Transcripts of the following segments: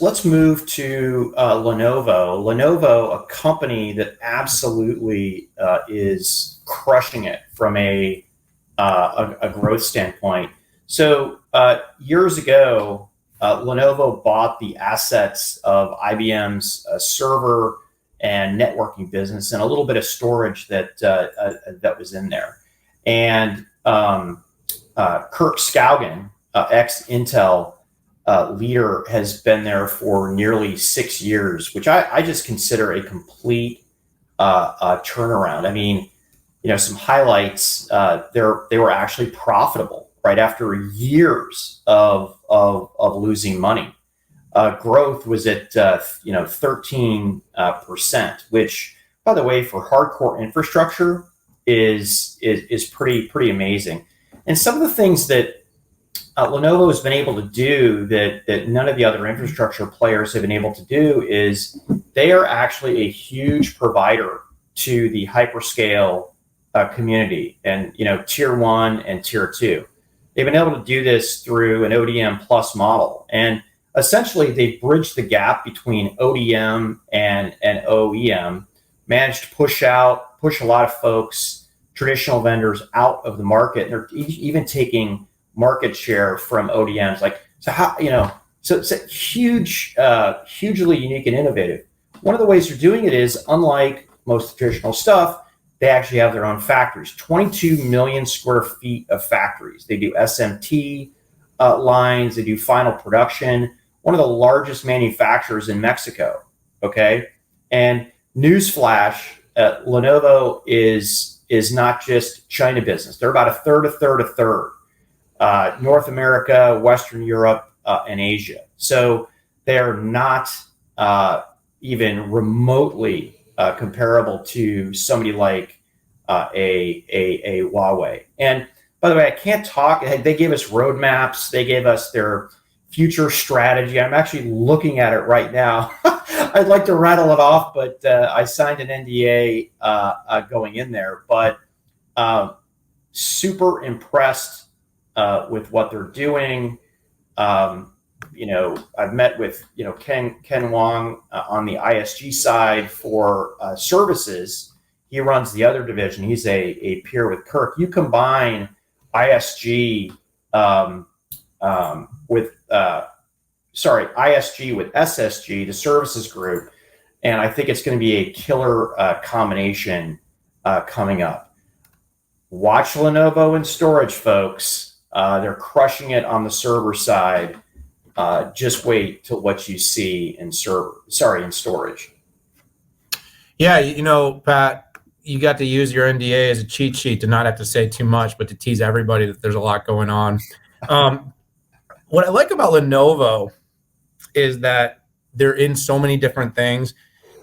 let's move to Lenovo. Lenovo, a company that absolutely is crushing it from a growth standpoint. So years ago, Lenovo bought the assets of IBM's server and networking business and a little bit of storage that was in there. And Kirk Skaugen, ex-Intel leader, has been there for nearly 6 years, which I just consider a complete turnaround. I mean, some highlights. They were actually profitable right after years of losing money. Growth was at 13%, which, by the way, for hardcore infrastructure is pretty amazing. And some of the things that Lenovo has been able to do that none of the other infrastructure players have been able to do is they are actually a huge provider to the hyperscale community and tier 1 and tier 2. They've been able to do this through an ODM plus model, and essentially they bridged the gap between ODM and OEM, managed to push a lot of folks, traditional vendors, out of the market. And they're even taking market share from ODMs. So it's a hugely unique and innovative. One of the ways they're doing it is, unlike most traditional stuff, they actually have their own factories, 22 million square feet of factories. They do SMT lines, they do final production, one of the largest manufacturers in Mexico, okay? And newsflash, Lenovo is not just China business. They're about a third, North America, Western Europe, and Asia. So they're not even remotely comparable to somebody like a Huawei. And by the way, I can't talk. They gave us roadmaps. They gave us their future strategy. I'm actually looking at it right now. I'd like to rattle it off, but I signed an NDA going in there. But super impressed with what they're doing. I've met with Ken Wong on the ISG side for services. He runs the other division. He's a peer with Kirk. You combine ISG ISG with SSG, the services group, and I think it's going to be a killer combination coming up. Watch Lenovo in storage, folks. They're crushing it on the server side. Just wait till what you see in storage. Yeah, Pat, you got to use your NDA as a cheat sheet to not have to say too much, but to tease everybody that there's a lot going on. What I like about Lenovo is that they're in so many different things,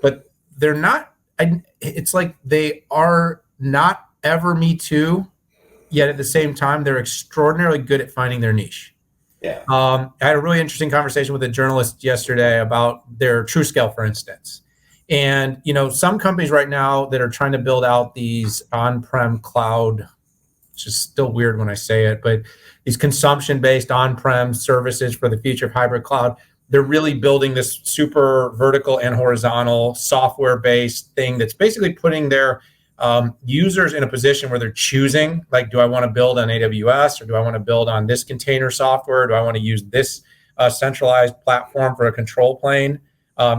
but they're not, it's like they are not ever me too, yet at the same time, they're extraordinarily good at finding their niche. Yeah. I had a really interesting conversation with a journalist yesterday about their TrueScale, for instance. And, some companies right now that are trying to build out these on-prem cloud, which is still weird when I say it, but these consumption-based on-prem services for the future of hybrid cloud, they're really building this super vertical and horizontal software-based thing that's basically putting their users in a position where they're choosing, like, do I want to build on AWS, or do I want to build on this container software? Do I want to use this centralized platform for a control plane?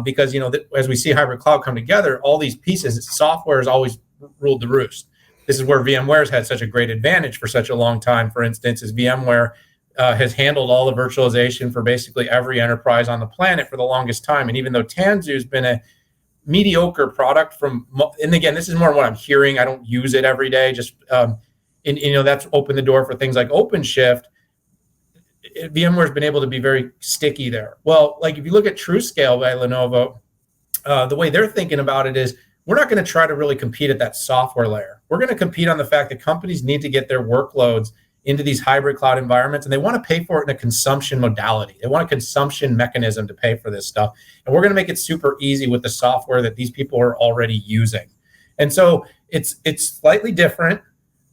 Because, as we see hybrid cloud come together, all these pieces, software has always ruled the roost. This is where VMware's had such a great advantage for such a long time. For instance, is VMware has handled all the virtualization for basically every enterprise on the planet for the longest time. And even though Tanzu's been a mediocre product and again, this is more what I'm hearing. I don't use it every day. Just that's opened the door for things like OpenShift. VMware's been able to be very sticky there. Well, like if you look at TrueScale by Lenovo, the way they're thinking about it is, we're not going to try to really compete at that software layer. We're going to compete on the fact that companies need to get their workloads into these hybrid cloud environments, and they want to pay for it in a consumption modality. They want a consumption mechanism to pay for this stuff. And we're going to make it super easy with the software that these people are already using. And so it's slightly different,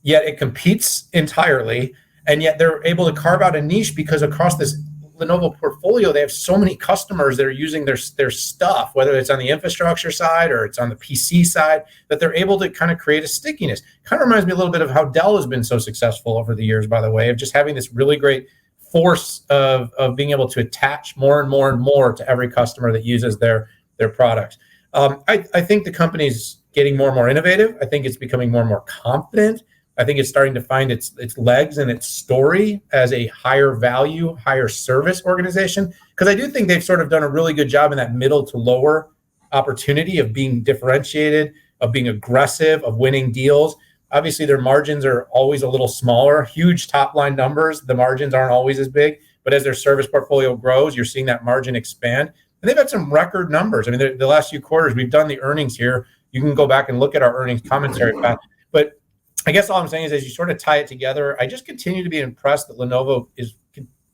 yet it competes entirely. And yet they're able to carve out a niche because across this Lenovo portfolio, they have so many customers that are using their stuff, whether it's on the infrastructure side or it's on the PC side, that they're able to kind of create a stickiness. Kind of reminds me a little bit of how Dell has been so successful over the years, by the way, of just having this really great force of being able to attach more and more and more to every customer that uses their products. I think the company's getting more and more innovative. I think it's becoming more and more confident. I think it's starting to find its legs and its story as a higher value, higher service organization. Because I do think they've sort of done a really good job in that middle to lower opportunity of being differentiated, of being aggressive, of winning deals. Obviously, their margins are always a little smaller, huge top line numbers. The margins aren't always as big, but as their service portfolio grows, you're seeing that margin expand. And they've had some record numbers. I mean, the last few quarters, we've done the earnings here. You can go back and look at our earnings commentary, Pat. But I guess all I'm saying is, as you sort of tie it together, I just continue to be impressed that Lenovo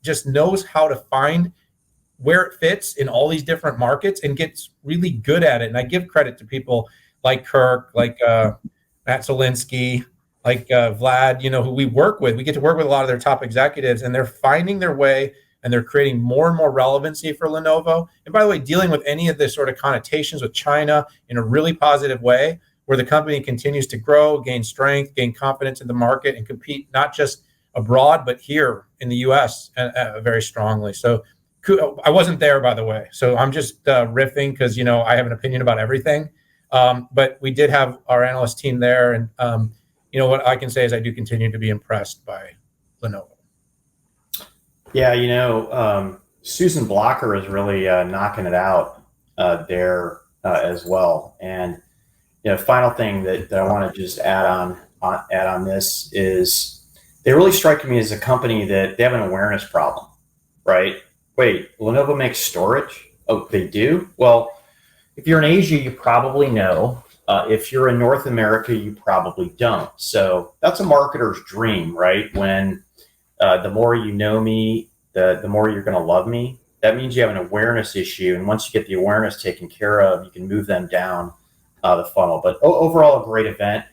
just knows how to find where it fits in all these different markets and gets really good at it. And I give credit to people like Kirk, like Matt Zielinski, like Vlad, who we work with. We get to work with a lot of their top executives, and they're finding their way and they're creating more and more relevancy for Lenovo. And by the way, dealing with any of the sort of connotations with China in a really positive way, where the company continues to grow, gain strength, gain confidence in the market, and compete not just abroad, but here in the U.S. Very strongly. So I wasn't there, by the way. So I'm just riffing because, I have an opinion about everything. But we did have our analyst team there. And, what I can say is I do continue to be impressed by Lenovo. Yeah, Susan Blocker is really knocking it out there as well. And final thing that I want to just add on this is they really strike me as a company that they have an awareness problem, right? Wait, Lenovo makes storage? Oh, they do? Well, if you're in Asia, you probably know. If you're in North America, you probably don't. So that's a marketer's dream, right? When the more you know me, the more you're going to love me. That means you have an awareness issue. And once you get the awareness taken care of, you can move them down the funnel. But overall, a great event.